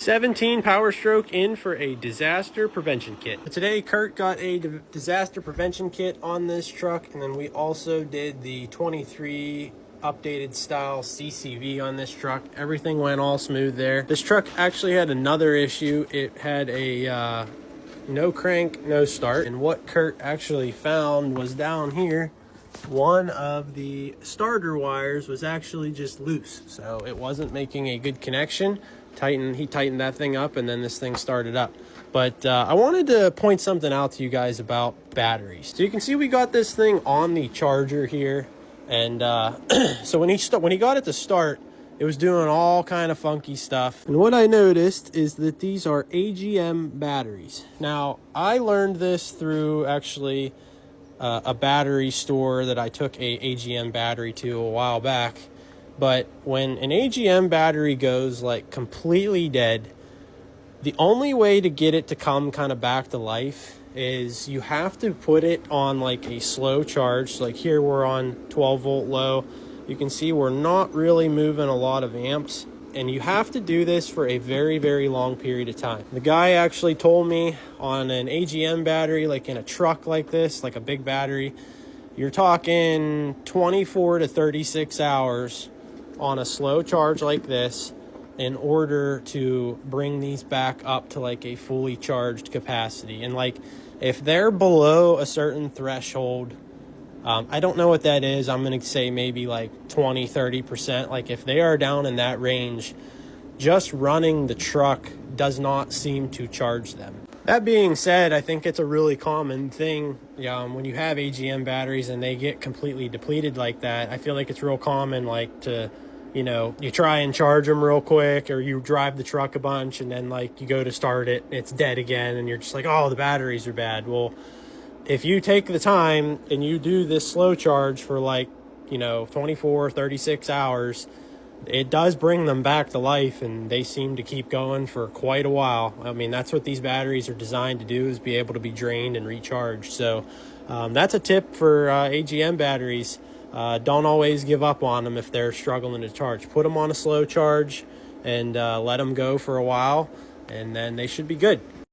17 Power Stroke in for a disaster prevention kit. Today, Kurt got a disaster prevention kit on this truck, and then we also did the 23 updated style CCV on this truck. Everything went all smooth there. This truck actually had another issue. It had a no crank, no start, and what Kurt actually found was down here, one of the starter wires was actually just loose, so it wasn't making a good connection. He tightened that thing up, and then this thing started up. But I wanted to point something out to you guys about batteries. So you can see we got this thing on the charger here, and so when he got it to start, it was doing all kind of funky stuff. And what I noticed is that these are AGM batteries. Now, I learned this through actually a battery store that I took a AGM battery to a while back. But when an AGM battery goes like completely dead, the only way to get it to come kind of back to life is you have to put it on like a slow charge. So like here we're on 12 volt low. You can see we're not really moving a lot of amps, and you have to do this for a very, very long period of time. The guy actually told me on an AGM battery, like in a truck like this, like a big battery, you're talking 24 to 36 hours on a slow charge like this in order to bring these back up to like a fully charged capacity. And like if they're below a certain threshold, I don't know what that is. I'm going to say maybe like 20-30%. Like if they are down in that range, just running the truck does not seem to charge them. That being said, I think it's a really common thing when you have AGM batteries and they get completely depleted like that. I feel like it's real common, like to, you try and charge them real quick, or you drive the truck a bunch and then like you go to start it, it's dead again, and you're just like, oh, the batteries are bad. Well, if you take the time and you do this slow charge for like, 24, 36 hours, it does bring them back to life, and they seem to keep going for quite a while. I mean, that's what these batteries are designed to do, is be able to be drained and recharged. So that's a tip for AGM batteries. Don't always give up on them if they're struggling to charge. Put them on a slow charge and let them go for a while, and then they should be good.